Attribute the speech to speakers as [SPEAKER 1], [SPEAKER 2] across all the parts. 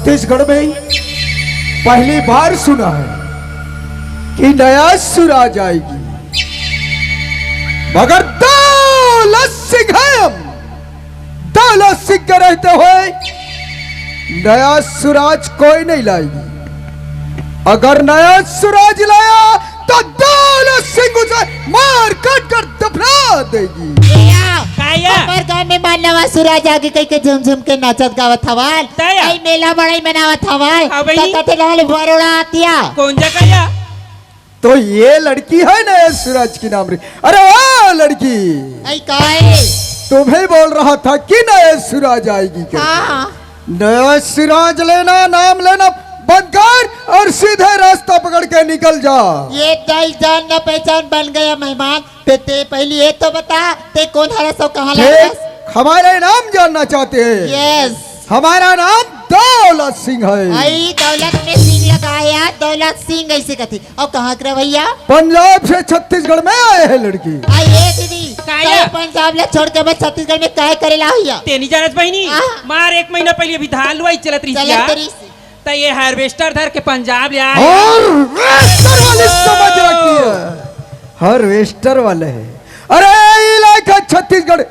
[SPEAKER 1] छत्तीसगढ़ में पहली बार सुना है कि नया सुर आ जाएगी, मगर दौलत सिंह है हम। दौलत सिंह के रहते हुए नया सुराज कोई नहीं लाएगी। अगर नया सुराज लाया तो दौलत सिंह उसे मार काट कर दफना देगी।
[SPEAKER 2] हमार गांव में मानवा सुराज आगे कई के झुम झुम के नाचत गावत हवाल, आई मेला बड़ाई मनावत हवाल, तते लाल बरोड़ा आतिया
[SPEAKER 3] कौन जगह?
[SPEAKER 1] तो ये लड़की है नया सुराज की नाम रे। अरे वो लड़की,
[SPEAKER 2] आई काहे
[SPEAKER 1] तुम्हें बोल रहा था कि नया सुराज आएगी क्या?
[SPEAKER 2] हाँ
[SPEAKER 1] नया सिराज लेना, नाम लेना बंद कर और सीधे रास्ता पकड़ के निकल जा।
[SPEAKER 2] ये दिल जान न पहचान बन गया मेहमान। ते पहले ये तो बता, ते कौन हरा सो कहाँ लगा?
[SPEAKER 1] हमारे नाम जानना चाहते हैं?
[SPEAKER 2] यस,
[SPEAKER 1] हमारा नाम दौलत सिंह है।
[SPEAKER 2] आई दौलत में सिंह लगाया, दौलत सिंह ऐसे कहती। और कहाँ के भैया?
[SPEAKER 1] पंजाब से छत्तीसगढ़ में आए हैं लड़की।
[SPEAKER 2] आई ये दीदी पंजाब ले छोड़ के मैं छत्तीसगढ़ में काय करेला भैया?
[SPEAKER 3] तेनी जानत बहिनी, मार 1 महीना पहले अभी धान लुआई चलत रही तो ये हार्वेस्टर धर के पंजाब ले आए।
[SPEAKER 1] हार्वेस्टर वाले समझ रखी है, हार्वेस्टर वाले है। अरे इलाका छत्तीसगढ़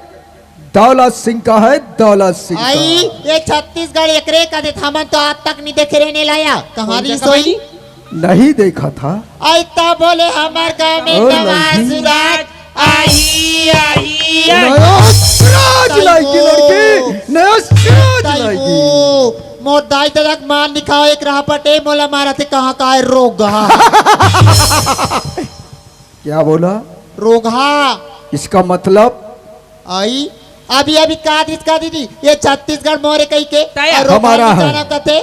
[SPEAKER 1] दौलत सिंह का है, दौलत सिंह का।
[SPEAKER 2] आई ये छत्तीसगढ़ एकरे का दे था, तो आज तक नहीं देखे रहने लाया। कहानी सोई
[SPEAKER 1] नहीं देखा था।
[SPEAKER 2] आई तो बोले हमार गांव में नवा सुराज आई आई
[SPEAKER 1] नया सुराज लाएगी लड़की, नया सुराज लाएगी।
[SPEAKER 2] मोर दाई तक मान लिखा एक रहा पटे मोला मारा थे कहाँ का है रोगा।
[SPEAKER 1] क्या बोला?
[SPEAKER 2] रोगा
[SPEAKER 1] इसका मतलब?
[SPEAKER 2] आई अभी अभी का दीदी ये छत्तीसगढ़ मोरे कही के
[SPEAKER 1] हमारा है।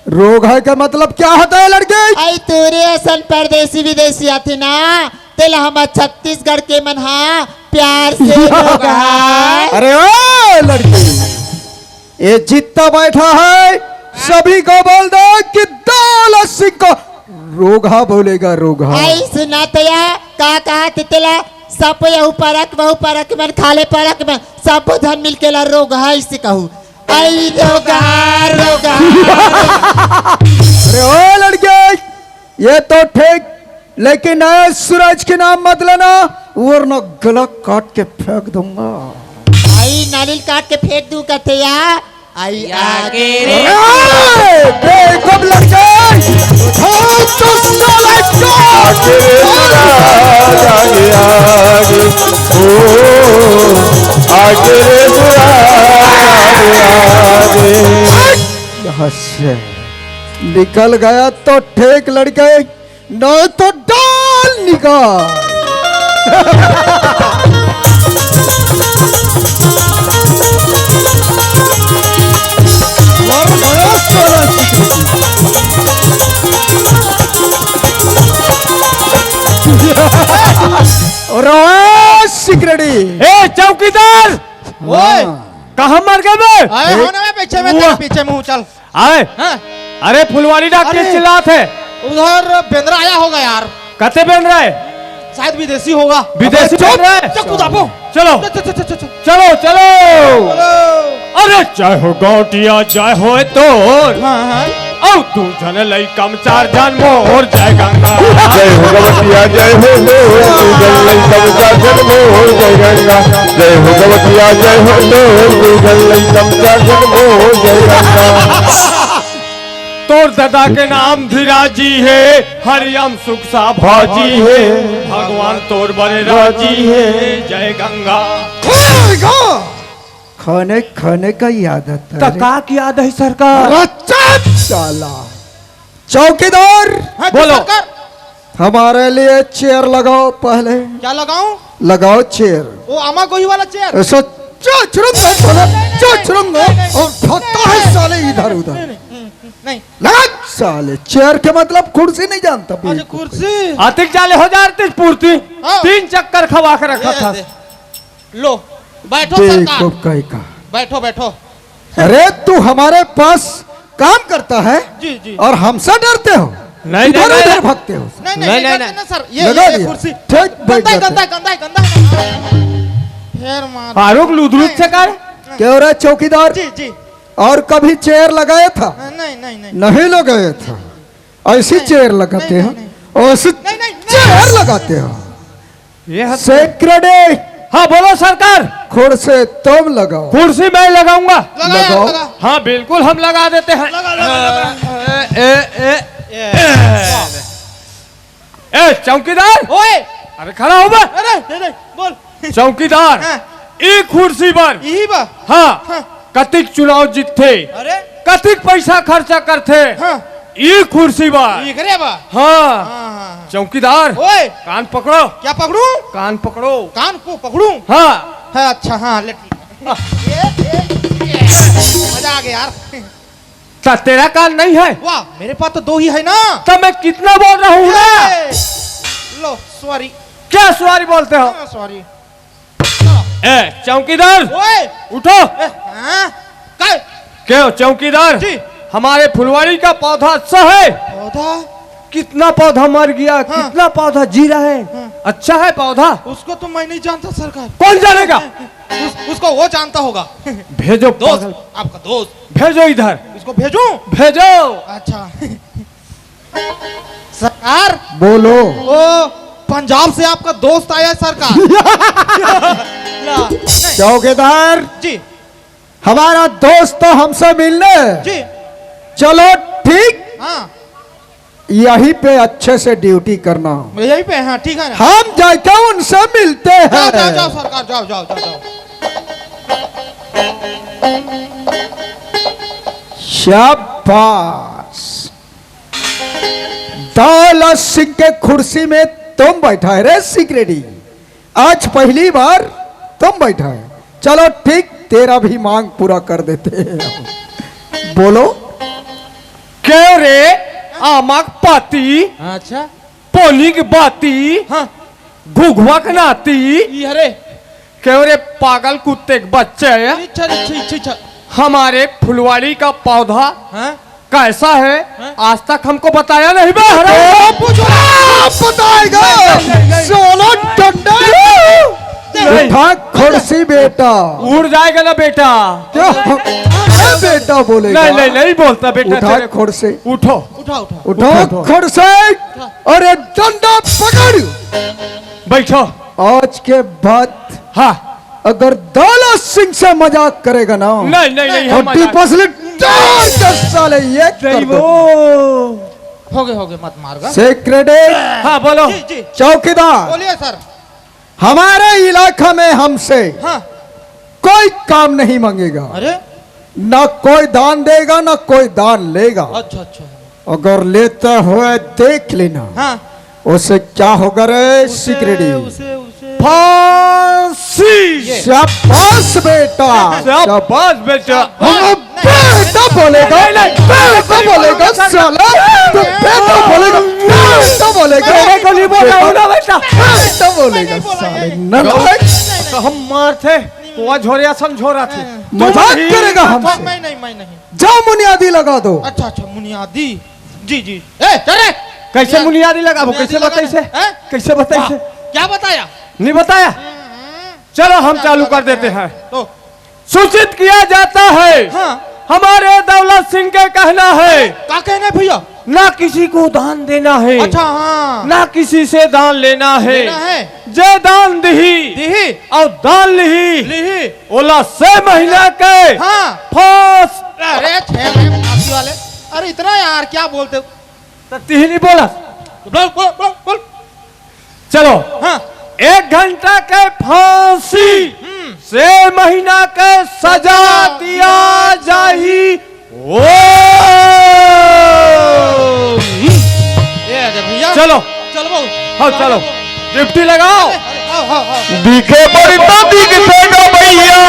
[SPEAKER 1] रोग है का मतलब क्या होता है लड़के?
[SPEAKER 2] आई तेरे असन परदेसी विदेशी आते ना, तेला हम छत्तीसगढ़ के मन हा प्यार से रोगा।
[SPEAKER 1] अरे ओ लड़की, ये जितना बैठा है सभी को बोल दो कि दौलत सिंह को रोगा बोलेगा, रोगा।
[SPEAKER 2] आई सुना तया का कहा तेला सब यहू परक बहु परक मन खाले परक में सब धन मिल के ला रोगा इसे कहूँ। आई रोगा रोगा।
[SPEAKER 1] अरे ओ लड़के, ये तो ठीक, लेकिन नए सूरज के नाम मत लेना वरना गला काट के फेंक दूंगा।
[SPEAKER 2] आई नारियल काट के फेंक दूं कहते या? आई आगे रे
[SPEAKER 1] कब लग जाए तो साला काट आगे आगे आगे यहाँ से निकल गया तो ठीक लड़के, न तो डाल निकाल। सिक्रेटी
[SPEAKER 4] ए चौकीदार, कहाँ मर गए बे?
[SPEAKER 5] आए होने में पीछे में तेरे पीछे मुंह चल
[SPEAKER 4] आए। अरे फुलवारी डॉक्टर चिल्लात है।
[SPEAKER 5] उधर बेंद्रा आया होगा यार।
[SPEAKER 4] कते बेंद्रा है?
[SPEAKER 5] शायद विदेशी होगा।
[SPEAKER 4] विदेशी बेंद्रा है? चलो चलो चलो। अरे चाहे हो गौटिया चाहे हो तो औ तू जन लई कम 4 जन मोर जय गंगा।
[SPEAKER 6] जय हो गवतिया जय हो तू जन लई कम 4 जन मोर जय गंगा। जय हो गवतिया जय हो तू जन लई कम 4 जन मोर जय गंगा।
[SPEAKER 4] तोर दादा के नाम धीराजी है, हरियम सुख सा भाजी है, भगवान तोर बड़े राजी है, जय गंगा।
[SPEAKER 1] खाने खाने का याद आता है।
[SPEAKER 4] का की याद है सरकार?
[SPEAKER 1] साला चौकीदार
[SPEAKER 4] बोलो।
[SPEAKER 1] हमारे लिए चेयर लगाओ पहले।
[SPEAKER 5] क्या लगाऊं?
[SPEAKER 1] लगाओ चेयर।
[SPEAKER 5] वो आमा गोही वाला चेयर।
[SPEAKER 1] ऐसा चुरंगा और खाता है साले इधर उधर।
[SPEAKER 5] नहीं
[SPEAKER 1] लगा साले, चेयर के मतलब कुर्सी नहीं जानता।
[SPEAKER 5] अच्छा कुर्सी
[SPEAKER 4] आतिक जाले हो जाती पूर्ति। 3 चक्कर खवा कर रखा था।
[SPEAKER 5] लो बैठो सरकार,
[SPEAKER 1] का
[SPEAKER 5] बैठो बैठो।
[SPEAKER 1] अरे तू हमारे पास काम करता है
[SPEAKER 5] जी जी,
[SPEAKER 1] और हमसे डरते हो?
[SPEAKER 4] नहीं
[SPEAKER 1] इधर
[SPEAKER 4] नहीं
[SPEAKER 1] उधर भागते हो?
[SPEAKER 5] नहीं सर,
[SPEAKER 1] लगा
[SPEAKER 5] ये
[SPEAKER 1] दिया।
[SPEAKER 5] कुर्सी
[SPEAKER 1] ठीक, बैठ
[SPEAKER 5] गंदा
[SPEAKER 1] जाते।
[SPEAKER 5] गंदा गंदा फिर मार।
[SPEAKER 4] फारूक लुदरुत से कर
[SPEAKER 1] क्यों रहा चौकीदार?
[SPEAKER 5] जी जी
[SPEAKER 1] और कभी चेयर लगाया था?
[SPEAKER 5] नहीं नहीं नहीं
[SPEAKER 1] नहीं लगाया था। ऐसी चेयर लगाते
[SPEAKER 5] नहीं,
[SPEAKER 1] हो, ऐसी
[SPEAKER 5] नहीं, नहीं,
[SPEAKER 1] चेयर लगाते हो।
[SPEAKER 4] ये
[SPEAKER 1] सेक्रेटरी,
[SPEAKER 4] हाँ बोलो सरकार।
[SPEAKER 1] खुद से तुम लगाओ।
[SPEAKER 4] कुर्सी मैं लगाऊंगा।
[SPEAKER 5] लगा यार,
[SPEAKER 1] लगाओ।
[SPEAKER 5] लगा
[SPEAKER 4] हाँ बिल्कुल हम लगा देते हैं।
[SPEAKER 5] लगा लगा
[SPEAKER 4] ए चौकीदार,
[SPEAKER 5] ओए
[SPEAKER 4] अरे खड़ा हो बे।
[SPEAKER 5] अरे दे दे बोल
[SPEAKER 4] चौकीदार,
[SPEAKER 5] हाँ।
[SPEAKER 4] एक कुर्सी पर
[SPEAKER 5] यही बा
[SPEAKER 4] हाँ कतिक चुनाव जीतते,
[SPEAKER 5] अरे
[SPEAKER 4] कतिक पैसा खर्चा करते,
[SPEAKER 5] हाँ
[SPEAKER 4] एक कुर्सी पर।
[SPEAKER 5] ये करे बा
[SPEAKER 4] हाँ
[SPEAKER 5] हाँ हाँ
[SPEAKER 4] चौकीदार,
[SPEAKER 5] ओए
[SPEAKER 4] कान पकड़ो,
[SPEAKER 5] क्या पकड़ूं?
[SPEAKER 4] कान पकड़ो।
[SPEAKER 5] कान को पकड़ूं?
[SPEAKER 4] हाँ
[SPEAKER 5] है अच्छा हाँ ले ठीक है। मजा आ गया यार।
[SPEAKER 4] तेरा कान नहीं है
[SPEAKER 5] वाह मेरे पास तो 2 ही है ना।
[SPEAKER 4] तो मैं कितना बोल रहा हूँ ना।
[SPEAKER 5] ए, लो सॉरी
[SPEAKER 4] क्या सवारी बोलते हो?
[SPEAKER 5] सॉरी।
[SPEAKER 4] ए चौकीदार
[SPEAKER 5] ओए
[SPEAKER 4] उठो।
[SPEAKER 5] हाँ काय
[SPEAKER 4] क्यों चौकीदार
[SPEAKER 5] जी
[SPEAKER 4] हमारे फुलवाड़ी का पौधा अच्छा है?
[SPEAKER 5] पौधा
[SPEAKER 4] कितना पौधा मर गया, कितना पौधा जी रहा है, अच्छा है पौधा?
[SPEAKER 5] उसको तो मैं नहीं जानता सरकार।
[SPEAKER 4] कौन जानेगा?
[SPEAKER 5] उसको वो जानता होगा।
[SPEAKER 4] भेजो
[SPEAKER 5] दोस्त
[SPEAKER 4] पागल।
[SPEAKER 5] आपका दोस्त
[SPEAKER 4] भेजो इधर,
[SPEAKER 5] उसको भेजूं?
[SPEAKER 4] भेजो।
[SPEAKER 5] अच्छा सरकार
[SPEAKER 1] बोलो।
[SPEAKER 5] वो पंजाब से आपका दोस्त आया है सरकार। ला, नहीं,
[SPEAKER 1] चौकीदार,
[SPEAKER 5] जी
[SPEAKER 1] हमारा दोस्त तो हमसे मिलने।
[SPEAKER 5] जी
[SPEAKER 1] चलो ठीक,
[SPEAKER 5] हाँ
[SPEAKER 1] यहीं पे अच्छे से ड्यूटी करना।
[SPEAKER 5] यही पे हाँ ठीक है ना।
[SPEAKER 1] हम जाके उनसे मिलते
[SPEAKER 5] जाओ जाओ जाओ
[SPEAKER 1] हैं।
[SPEAKER 5] सरकार जाओ जाओ जाओ जाओ।
[SPEAKER 1] शाबाश। दौलत सिंह के कुर्सी में तुम बैठा है रे सिक्रेटी। आज पहली बार तुम बैठा है। चलो ठीक, तेरा भी मांग पूरा कर देते हैं। बोलो।
[SPEAKER 4] क्यों रे आमक पाती,
[SPEAKER 5] अच्छा
[SPEAKER 4] पोलिंग बाती,
[SPEAKER 5] हाँ
[SPEAKER 4] घुघुआ नाती,
[SPEAKER 5] ये अरे
[SPEAKER 4] क्यों रे पागल कुत्ते के बच्चे,
[SPEAKER 5] इच्छा इच्छा इच्छा इच्छा
[SPEAKER 4] हमारे फुलवाड़ी का पौधा
[SPEAKER 5] हाँ
[SPEAKER 4] कैसा है?
[SPEAKER 5] हाँ?
[SPEAKER 4] आज तक हमको बताया नहीं बे।
[SPEAKER 1] बताएगा। सोलो डंडा उठा कुर्सी बेटा।
[SPEAKER 4] उड़ जाएगा ना बेटा।
[SPEAKER 1] क्या बेटा बोलेगा?
[SPEAKER 4] नहीं नहीं नहीं बोलता बेटा।
[SPEAKER 1] उठा
[SPEAKER 4] तेरे को।
[SPEAKER 1] कुर्सी,
[SPEAKER 4] उठो
[SPEAKER 5] उठा उठा
[SPEAKER 1] उठो कुर्सी और ये डंडा पकड़।
[SPEAKER 4] बैठो।
[SPEAKER 1] आज के बाद
[SPEAKER 4] हाँ
[SPEAKER 1] अगर दौलत सिंह से मजाक करेगा ना,
[SPEAKER 4] नहीं नहीं नहीं हम मजाक-
[SPEAKER 1] 40% डाल के साले ये कर दो।
[SPEAKER 5] हो गए मत मारगा।
[SPEAKER 1] सेक्रेटरी,
[SPEAKER 4] हाँ बोलो।
[SPEAKER 5] जी जी
[SPEAKER 1] चौकीदार,
[SPEAKER 5] बोलिए सर।
[SPEAKER 1] हमारे इलाका में हमसे
[SPEAKER 5] हाँ
[SPEAKER 1] कोई काम नहीं मांगेगा,
[SPEAKER 5] अरे
[SPEAKER 1] ना कोई दान देगा ना कोई दान लेगा।
[SPEAKER 5] अच्छा अच्छा
[SPEAKER 1] अगर लेते हुए देख लेना
[SPEAKER 5] हाँ
[SPEAKER 1] उसे क्या होगा रे सिक्रेटरी?
[SPEAKER 5] उसे उसे
[SPEAKER 4] फांसी।
[SPEAKER 1] शाबाश बेटा।
[SPEAKER 4] शाबाश बेटा।
[SPEAKER 1] हाँ, बेटा बोलेगा, बेटा बोलेगा साला, तो बेटा बोलेगा, बेटा बोलेगा,
[SPEAKER 4] तेरे को नहीं बोल रहा हूँ ना बेटा।
[SPEAKER 1] बेटा बोलेगा साले नलायक।
[SPEAKER 4] तो हम मार थे तो आज झोरिया समझोरा थे।
[SPEAKER 1] मजाक करेगा
[SPEAKER 5] मैं
[SPEAKER 1] हमसे।
[SPEAKER 5] मैं नहीं।
[SPEAKER 1] जाओ बुनियादी लगा दो।
[SPEAKER 5] अच्छा अच्छा मुनियादी जी जी ए चले
[SPEAKER 4] कैसे बुनियादी लगा वो?
[SPEAKER 5] बुनियादी
[SPEAKER 4] कैसे
[SPEAKER 5] लगा
[SPEAKER 4] बताइए?
[SPEAKER 5] ना? हैं?
[SPEAKER 4] कैसे बताइए?
[SPEAKER 5] क्या बताया?
[SPEAKER 4] नहीं बताया? चलो हम चालू कर देते हैं।
[SPEAKER 5] तो
[SPEAKER 4] सूचित किया जाता है,
[SPEAKER 5] हाँ
[SPEAKER 4] हमारे दौलत सिंह के कहना है
[SPEAKER 5] क्या कहना भैया?
[SPEAKER 4] ना किसी को दान देना है,
[SPEAKER 5] अच्छा हाँ
[SPEAKER 4] ना किसी से दान लेना है।
[SPEAKER 5] लेना है
[SPEAKER 4] जे दान दही
[SPEAKER 5] दिही
[SPEAKER 4] और दान लिही
[SPEAKER 5] लिही
[SPEAKER 4] ओला 6 महीना के
[SPEAKER 5] हाँ
[SPEAKER 4] फांस।
[SPEAKER 5] अरे 6 महीने फांसी वाले। अरे इतना यार क्या बोलते?
[SPEAKER 4] तीन नहीं बोला।
[SPEAKER 5] बोल बोल बोल बोल।
[SPEAKER 4] चलो
[SPEAKER 5] हाँ
[SPEAKER 4] 1 घंटा के फांसी, 6 महीना के सजा दिया जाही। ओ
[SPEAKER 5] ये आजा भैया
[SPEAKER 4] चलो
[SPEAKER 5] चलो बाबू
[SPEAKER 4] हाँ चलो डिप्टी लगाओ।
[SPEAKER 5] हाँ
[SPEAKER 6] दिखे बड़ी तो दिखते ना भैया,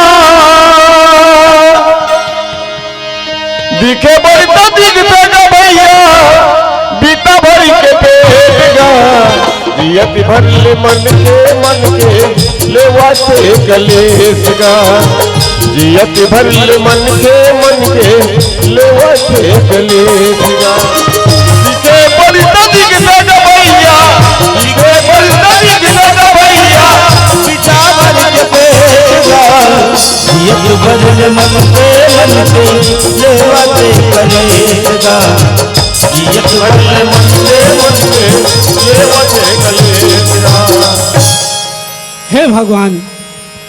[SPEAKER 6] दिखे बड़ी तो दिखते ना भैया, बीता भरी के पेगा, जियत भरले मन के लेवा से कलेस गा, जियत भरले मन के लेवा से कलेस गा। दिखे बड़ी तो दिखते ना भैया, दिखे बड़ी तो दिखते ना भैया, बीता भरी के पेगा, जियत भरले मन के मन के लेवते कलेगा जियत भरले मन के लेवते कलेगा।
[SPEAKER 7] हे भगवान,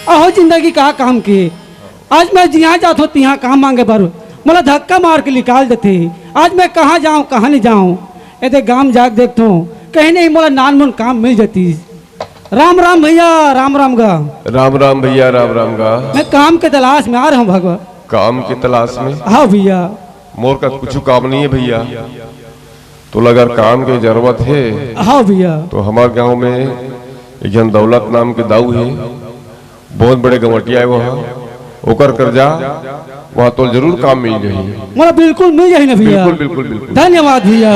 [SPEAKER 7] अहो जिंदगी का काम किए। आज मैं जहाँ जात होती यहाँ काम मांगे पर मला धक्का मार के निकाल देते। आज मैं कहाँ जाऊँ कहाँ नहीं जाऊँ। ऐसे गांव जाके देखता हूँ कहीं नहीं मोला नान मुन काम मिल जाती। राम राम भैया, राम राम गा।
[SPEAKER 6] राम राम भैया, राम राम गा।
[SPEAKER 7] मैं काम के तलाश में आ रहा हूँ भगवान।
[SPEAKER 6] काम की तलाश में?
[SPEAKER 7] हाँ भैया।
[SPEAKER 6] मोर का कुछ काम नहीं है भैया, तो अगर काम की जरूरत है
[SPEAKER 7] हाँ भैया।
[SPEAKER 6] तो हमारे गांव में एक जन दौलत नाम के दाऊ है, बहुत बड़े गवटिया है वहाँ, ओकर कर जा, वहाँ तो जरूर काम मिल जाए।
[SPEAKER 7] मोला बिल्कुल मिल जाए ना भैया।
[SPEAKER 6] बिल्कुल बिल्कुल बिल्कुल।
[SPEAKER 7] धन्यवाद भैया।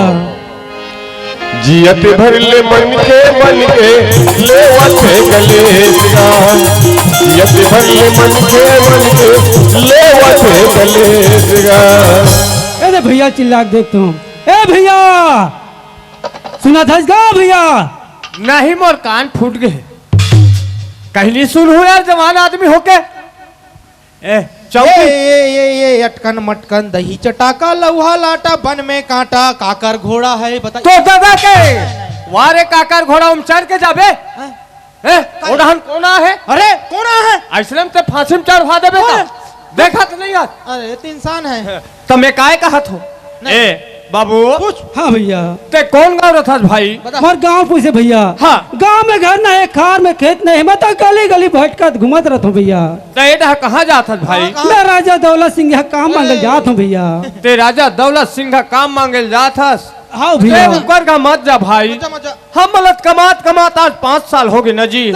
[SPEAKER 6] जियत भरले मन के लेवते कलेगा जियत भरले मन के लेवते कलेगा।
[SPEAKER 7] अरे भैया चिल्ला के देखता हूँ। ए भैया सुना था गा भैया?
[SPEAKER 4] नहीं मोर कान फूट गए, कहीं नहीं सुन हो यार जवान आदमी होके। ए चौकी
[SPEAKER 5] ये अटकन मटकन दही चटाका लौहा लाटा बन में कांटा काकर घोड़ा है बता।
[SPEAKER 4] तो दादा के वारे काकर घोड़ा उमचर के जाबे। ए ओडहन कोना है?
[SPEAKER 5] अरे कोना है?
[SPEAKER 4] आश्रम से फांसी में चढ़वा देबे का? देखा तो नहीं यार?
[SPEAKER 5] अरे ये तो इंसान है।
[SPEAKER 4] तो मैं काय कहत हो? ए बाबू
[SPEAKER 7] हाँ भैया।
[SPEAKER 4] ते कौन गाँव रहा भाई?
[SPEAKER 7] हमारे गाँव पूछे भैया।
[SPEAKER 4] हाँ
[SPEAKER 7] गाँव में घर नहीं, खार में खेत नहीं, मैं तो गली गली भटकत घूमत रहता हूँ भैया।
[SPEAKER 4] ते कहाँ जाता भाई?
[SPEAKER 7] मैं राजा दौलत सिंह यहाँ काम मांगल जात हूँ भैया।
[SPEAKER 4] ते राजा दौलत सिंह काम मांगे जात हस?
[SPEAKER 7] हाँ भैया।
[SPEAKER 4] ऊपर का मत जा भाई, हम मलत कमात कमात आज 5 साल हो गए न जी।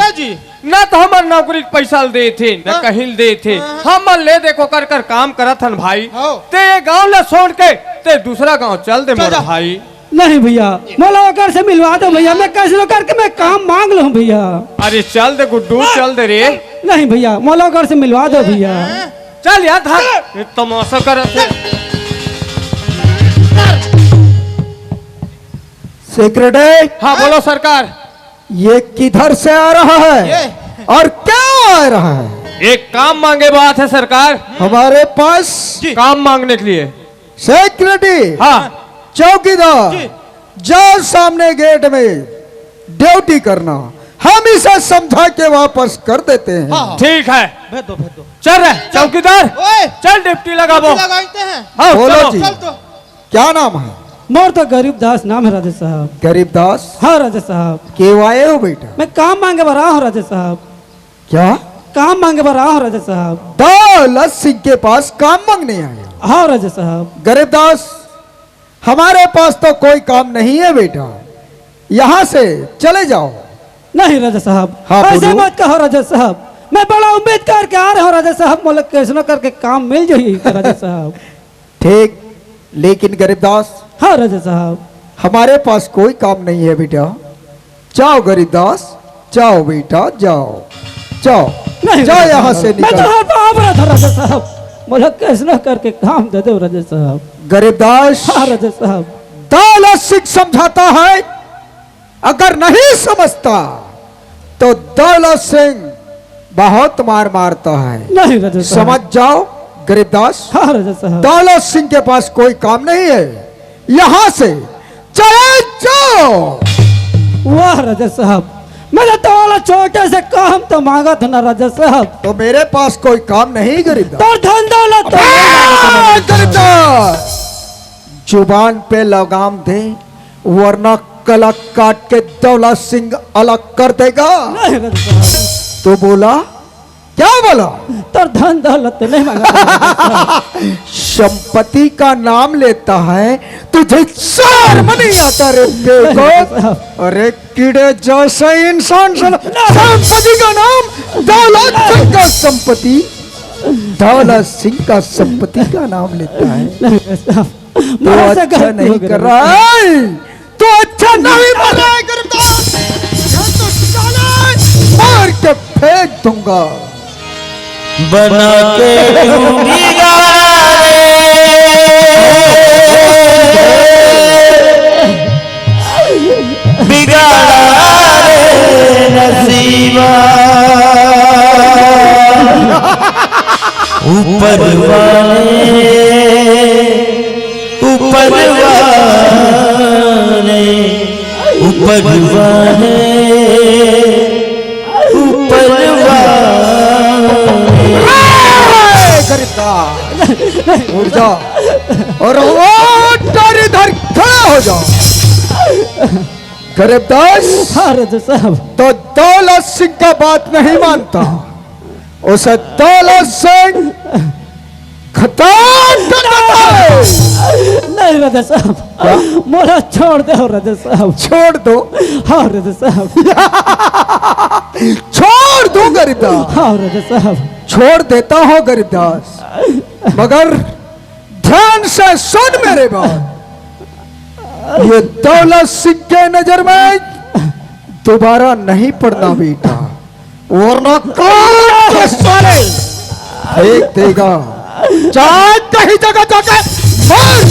[SPEAKER 4] न तो हमार नौकरी के पैसा दे थे न कहीं दे थे। हम ले देखो कर कर काम करत हन भाई। ते ये गाँव ले छोड़ के ते दूसरा गाँव चल दे मोर भाई।
[SPEAKER 7] नहीं भैया, मोला ओकर से मिलवा दो भैया, मैं कैसे करके मैं काम मांग लूँ भैया।
[SPEAKER 4] अरे चल दे गुड्डू, चल दे रे।
[SPEAKER 7] नहीं भैया, मोला ओकर से मिलवा दो भैया।
[SPEAKER 4] चल यार धर, तमाशा करत है।
[SPEAKER 1] सेक्रेटरी।
[SPEAKER 4] हाँ बोलो सरकार।
[SPEAKER 1] ये किधर से आ रहा है और क्या आ रहा है?
[SPEAKER 4] एक काम मांगे बात है सरकार।
[SPEAKER 1] हमारे पास
[SPEAKER 4] काम मांगने के लिए।
[SPEAKER 1] सेक्रेटरी।
[SPEAKER 4] हाँ
[SPEAKER 1] चौकीदार, जाओ सामने गेट में ड्यूटी करना, हम इसे समझा के वापस कर देते हैं।
[SPEAKER 4] ठीक है,
[SPEAKER 5] भेज दो।
[SPEAKER 4] चल रहे चौकीदार, चल डिप्टी लगा वो।
[SPEAKER 5] लगाते हैं।
[SPEAKER 4] हाँ
[SPEAKER 1] बोलो जी,
[SPEAKER 5] चल तो।
[SPEAKER 1] क्या नाम है?
[SPEAKER 7] मोर तो गरीब दास नाम है राजा साहब।
[SPEAKER 1] गरीब दास?
[SPEAKER 7] हाँ राजा साहब।
[SPEAKER 1] क्यों आए हो बेटा?
[SPEAKER 7] मैं काम मांगे बर रहा हूँ राजा साहब।
[SPEAKER 1] क्या
[SPEAKER 7] काम मांगे बर रहा हूँ राजा साहब।
[SPEAKER 1] दौलत सिंह के पास काम मांगने आए?
[SPEAKER 7] हाँ राजा साहब।
[SPEAKER 1] गरीब दास, हमारे पास तो कोई काम नहीं है बेटा, यहाँ से चले जाओ।
[SPEAKER 7] नहीं राजा साहब,
[SPEAKER 1] हाँ,
[SPEAKER 7] ऐसे
[SPEAKER 1] बोलो।
[SPEAKER 7] मत कहो राजा साहब, मैं बड़ा उम्मीद करके आ रहा हूँ राजा साहब, मोला कैसे करके काम मिल जाए राजा साहब।
[SPEAKER 1] ठीक, लेकिन गरीब दास,
[SPEAKER 7] हाँ राजा साहब।
[SPEAKER 1] हमारे पास कोई काम नहीं है बेटा। जाओ गरीब दास, जाओ बेटा, जाओ जाओ।
[SPEAKER 7] नहीं
[SPEAKER 1] जाओ
[SPEAKER 7] राजा
[SPEAKER 1] यहाँ
[SPEAKER 7] साहब,
[SPEAKER 1] से
[SPEAKER 7] मैं तो
[SPEAKER 1] निकल।
[SPEAKER 7] हर बार रहा था राजा साहब, मोला कैसे करके काम दे दो राजा साहब।
[SPEAKER 1] गरीब दास,
[SPEAKER 7] हाँ राजा साहब।
[SPEAKER 1] दौलत सिंह समझाता है, अगर नहीं समझता तो दौलत सिंह बहुत मार मारता है।
[SPEAKER 7] नहीं राजा साहब।
[SPEAKER 1] समझ जाओ गरीब दास।
[SPEAKER 7] हाँ राजा साहब।
[SPEAKER 1] दौलत सिंह के पास कोई काम नहीं है, यहाँ से चले जाओ।
[SPEAKER 7] वाह राजा साहब, मैंने तो वाला छोटे से काम तो मांगा था ना राजा साहब।
[SPEAKER 1] तो मेरे पास कोई काम नहीं गरीब दास।
[SPEAKER 7] तो धन दौलत तो
[SPEAKER 1] गरीब दास, जुबान पे लगाम दे, वरना कलक काट के दौलत सिंह अलग कर देगा।
[SPEAKER 7] नहीं राजा साहब।
[SPEAKER 1] तो बोला, क्या बोला?
[SPEAKER 7] तो धन दौलत नहीं मांगा।
[SPEAKER 1] संपत्ति का नाम लेता है, तुझे शर्म नहीं आता रे बेवकूफ? अरे कीड़े जैसे इंसान संपत्ति का नाम दौलत सिंह का संपत्ति, दौलत सिंह का संपत्ति का नाम लेता है।
[SPEAKER 7] नहीं साहब,
[SPEAKER 1] तो अच्छा नहीं कर रहा है, तो अच्छा नहीं कर रहा है गरीब दास। तो साले मार के फेंक दूंगा।
[SPEAKER 6] बना के बिगाड़ा रे नसीबा, ऊपर वाले
[SPEAKER 1] उठ जा और उठ इधर खड़ा हो जा। गरीबदास
[SPEAKER 7] हाँ राजा साहब।
[SPEAKER 1] तो दौलत सिंह का बात नहीं मानता, उसे दौलत सिंह खत्म करना है।
[SPEAKER 7] नहीं राजा साहब, मोरा छोड़ दो राजा साहब।
[SPEAKER 1] छोड़ दो?
[SPEAKER 7] हाँ राजा साहब।
[SPEAKER 1] छोड़ दो गरीबदास?
[SPEAKER 7] हाँ राजा साहब।
[SPEAKER 1] छोड़ देता हूँ गरीबदास, मगर ध्यान से सुन मेरे बात। ये दौलत सिंह के नजर में दोबारा नहीं पड़ना बेटा, वरना काट के साले फेंक देगा। चाहे कहीं जगह जाके मार।